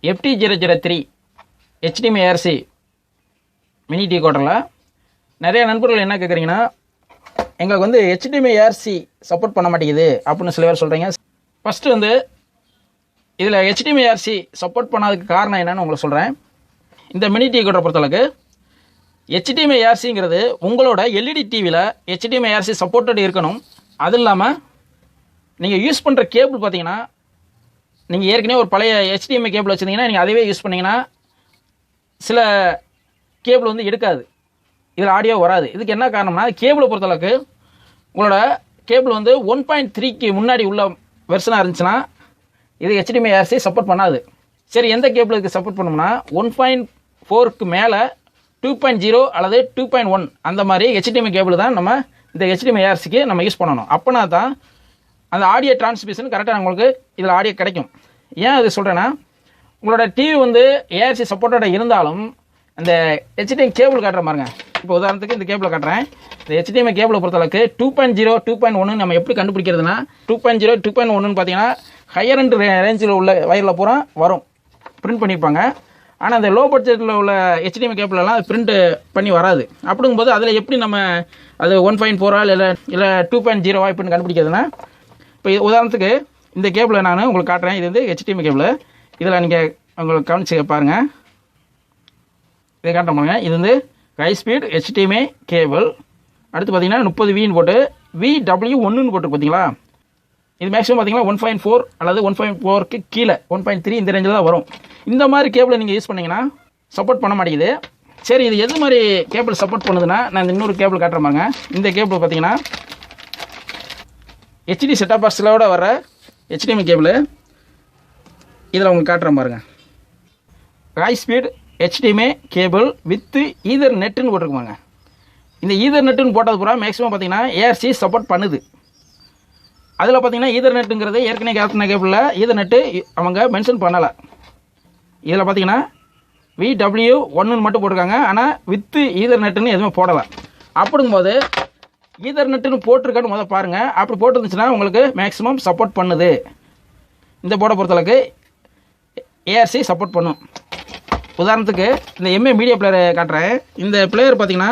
Ft003 Hdmi ARC mini டிகோடரில் நிறைய நண்பர்கள் என்ன கேட்குறீங்கன்னா, எங்களுக்கு வந்து Hdmi ARC சப்போர்ட் பண்ண மாட்டேங்குது அப்படின்னு சில பேர் சொல்கிறீங்க. ஃபஸ்ட்டு வந்து இதில் Hdmi ARC சப்போர்ட் பண்ணாததுக்கு காரணம் என்னன்னு உங்களுக்கு சொல்கிறேன். இந்த மினி டிகோடரை பொறுத்தளவுக்கு Hdmi ARCங்கிறது உங்களோட எல்இடி டிவியில் Hdmi ARC சப்போர்ட்டட் இருக்கணும். அது இல்லாமல் நீங்கள் யூஸ் பண்ணுற கேபிள் பார்த்தீங்கன்னா, நீங்கள் ஏற்கனவே ஒரு பழைய HDMI கேபிள் வச்சுருந்தீங்கன்னா நீங்கள் அதைவே யூஸ் பண்ணிங்கன்னா சில கேபிள் வந்து எடுக்காது, இதில் ஆடியோ வராது. இதுக்கு என்ன காரணம்னா, கேபிளை பொறுத்தளவுக்கு உங்களோட கேபிள் வந்து 1.3க்கு முன்னாடி உள்ள வெர்ஷனாக இருந்துச்சுன்னா இது Hdmi ARC சப்போர்ட் பண்ணாது. சரி, எந்த கேபிளுக்கு சப்போர்ட் பண்ணோம்னா 1.4க்கு மேலே 2.0 அல்லது 2.1 அந்த மாதிரி HDMI கேபிள் தான் நம்ம இந்த Hdmi ARCக்கு நம்ம யூஸ் பண்ணணும். அப்போனா தான் அந்த ஆடியோ டிரான்ஸ்மிஷன் கரெக்டாக உங்களுக்கு இதில் ஆடியோ கிடைக்கும். ஏன் அது சொல்கிறேன்னா, உங்களோட டிவி வந்து ARC சப்போர்ட்டடாக இருந்தாலும் அந்த HDMI கேபிள் காட்டுற மாதிரிங்க. இப்போ உதாரணத்துக்கு இந்த கேபிளை காட்டுறேன். இந்த HDMI கேபிளை பொறுத்தளவுக்கு 2.0 2.1 நம்ம எப்படி கண்டுபிடிக்கிறதுனா, 2.0 2.1 பார்த்தீங்கன்னா ஹையர் அண்ட் ரேஞ்சில் உள்ள வயரில் பூரா வரும், பிரிண்ட் பண்ணியிருப்பாங்க. ஆனால் அந்த லோ பட்ஜெட்டில் உள்ள HDMI கேபிளெல்லாம் அது பிரிண்ட் பண்ணி வராது. அப்படிங்கும்போது அதில் எப்படி நம்ம அது 1.4 இல்லை 2.0 எப்படின்னு கண்டுபிடிக்கிறதுனா, இப்போ உதாரணத்துக்கு இந்த கேபிளை நான் உங்களுக்கு காட்டுறேன். இது வந்து HDMI கேபிள். இதில் நீங்கள் உங்களுக்கு கவனிச்சு பாருங்கள். இதை காட்ட பாருங்க. இது வந்து ஹை ஸ்பீட் HDMI கேபிள். அடுத்து பார்த்தீங்கன்னா 30 வின்னு போட்டு VW1ன்னு போட்டு பார்த்தீங்களா, இது மேக்ஸிமம் பார்த்தீங்கன்னா 1.4 அல்லது 1.4க்கு கீழே 1.3 இந்த ரேஞ்சில் தான் வரும். இந்த மாதிரி கேபிளை நீங்கள் யூஸ் பண்ணிங்கன்னா சப்போர்ட் பண்ண மாட்டேங்குது. சரி, இது எது மாதிரி கேபிள் சப்போர்ட் பண்ணுதுன்னா, நான் இன்னொரு கேபிள் காட்டுற பாருங்க. இந்த கேபிள் பார்த்தீங்கன்னா HD செட்டாப் பாக்ஸிலோட வர HDMI கேபிள். இதில் உங்களுக்கு காட்டுற பாருங்க. High speed HDMI cable with ஈதர்நெட்டுன்னு போட்டிருக்குமாங்க. இந்த ஈதர்நெட்டுன்னு போட்டது பூரா மேக்ஸிமம் பார்த்தீங்கன்னா ARC சப்போர்ட் பண்ணுது. அதில் பார்த்தீங்கன்னா ஈதர்நெட்டுங்கிறது ஏற்கனவே காட்டின கேபிளில் ஈதர்நெட்டு அவங்க மென்ஷன் பண்ணலை. இதில் பார்த்தீங்கன்னா VW1ன்னு மட்டும் போட்டிருக்காங்க. ஆனால் வித்து ஈதர்நெட்டுன்னு எதுவுமே போடலை. அப்படிங்கும்போது ஈதர்நெட்டுன்னு போட்டிருக்கான்னு முதல்ல பாருங்கள். அப்படி போட்டுருந்துச்சுன்னா உங்களுக்கு மேக்ஸிமம் சப்போர்ட் பண்ணுது. இந்த போர்டை பொறுத்தளவுக்கு ARC சப்போர்ட் பண்ணும். உதாரணத்துக்கு இந்த MA மீடியா பிளேயரை காட்டுறேன். இந்த பிளேயர் பார்த்தீங்கன்னா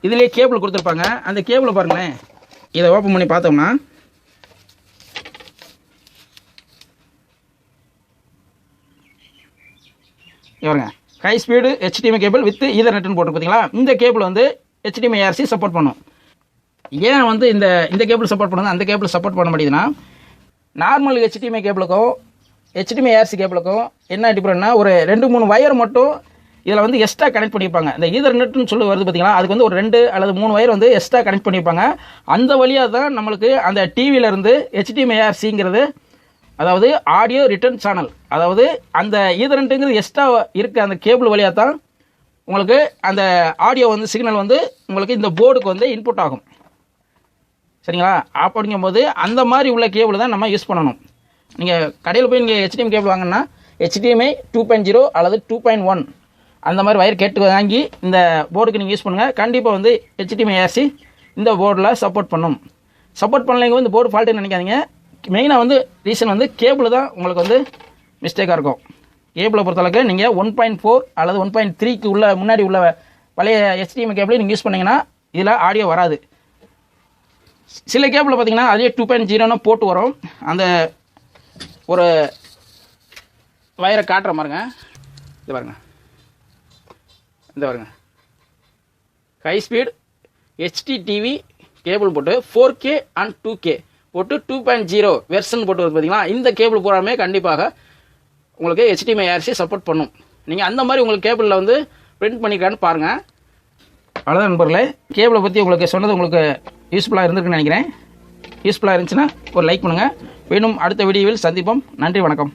இதிலே கேபிள் கொடுத்துருப்பாங்க. அந்த கேபிளை பாருங்களேன். இதை ஓப்பன் பண்ணி பார்த்தோம்னா இவருங்க high speed HDMI cable with ஈதர்நெட்னு போட்டு பார்த்தீங்களா. இந்த கேபிள் வந்து HDMI ARC சப்போர்ட் பண்ணும். ஏன் வந்து இந்த கேபிள் சப்போர்ட் பண்ணுது, அந்த கேபிள் சப்போர்ட் பண்ண முடியுதுன்னா, நார்மல் HDMI கேபிளுக்கும் HDMI ARC கேபிளுக்கும் என்ன டிஃப்ரெண்ட்னா, ஒரு 2-3 வயர் மட்டும் இதில் வந்து எக்ஸ்ட்ரா கனெக்ட் பண்ணியிருப்பாங்க. இந்த ஈதர்நெட்னு சொல்லி வருது பார்த்தீங்களா, அதுக்கு வந்து ஒரு 2 அல்லது 3 வயர் வந்து எக்ஸ்ட்ரா கனெக்ட் பண்ணியிருப்பாங்க. அந்த வழியாக தான் நம்மளுக்கு அந்த டிவியிலேருந்து HDMI ARCங்கிறது, அதாவது ஆடியோ ரிட்டர்ன் சேனல், அதாவது அந்த ஈதர்நெட்டுங்கிறது எக்ஸ்ட்ரா இருக்க அந்த கேபிள் வழியாக தான் உங்களுக்கு அந்த ஆடியோ வந்து சிக்னல் வந்து உங்களுக்கு இந்த போர்டுக்கு வந்து இன்புட் ஆகும். சரிங்களா? அப்படிங்கும்போது அந்த மாதிரி உள்ள கேபிள் தான் நம்ம யூஸ் பண்ணணும். நீங்கள் கடையில் போய் நீங்கள் HDMI கேபிள் வாங்கினா HDMI 2.0 அல்லது 2.1 அந்த மாதிரி வயர் கேட்டு வாங்கி இந்த போர்டுக்கு நீங்கள் யூஸ் பண்ணுங்கள். கண்டிப்பாக வந்து HDMI ARC இந்த போர்டில் சப்போர்ட் பண்ணும். சப்போர்ட் பண்ணலைங்க இந்த போர்டு ஃபால்ட்டுன்னு நினைக்காதீங்க. மெயினாக வந்து ரீசன் வந்து கேபிள் தான் உங்களுக்கு வந்து மிஸ்டேக்காக இருக்கும். கேபிளை பொறுத்தளவுக்கு நீங்கள் 1.4 அல்லது 1.3க்கு உள்ள முன்னாடி உள்ள பழைய HDMI கேபிளை நீங்கள் யூஸ் பண்ணிங்கன்னா இதில் ஆடியோ வராது. சில கேபிளில் பார்த்தீங்கன்னா அதே 2.0ன்னு போட்டு வரும். அந்த ஒரு வயரை காட்டுற மாதிரிங்க. இது பாருங்க, இந்த பாருங்க, ஹை ஸ்பீட் HDTV கேபிள் போட்டு 4K அண்ட் 2K போட்டு 2.0 வெர்ஷன் போட்டு வருது பார்த்தீங்களா. இந்த கேபிள் பூராமே கண்டிப்பாக உங்களுக்கு HDMI ARC சப்போர்ட் பண்ணும். நீங்கள் அந்த மாதிரி உங்களுக்கு கேபிளில் வந்து பிரிண்ட் பண்ணிக்கலான்னு பாருங்கள். அவ்வளோதான் நண்பர்களே, கேபிளை பற்றி உங்களுக்கு சொன்னது உங்களுக்கு யூஸ்ஃபுல்லாக இருந்திருக்குன்னு நினைக்கிறேன். யூஸ்ஃபுல்லாக இருந்துச்சுன்னா ஒரு லைக் பண்ணுங்கள். மீண்டும் அடுத்த வீடியோவில் சந்திப்போம். நன்றி, வணக்கம்.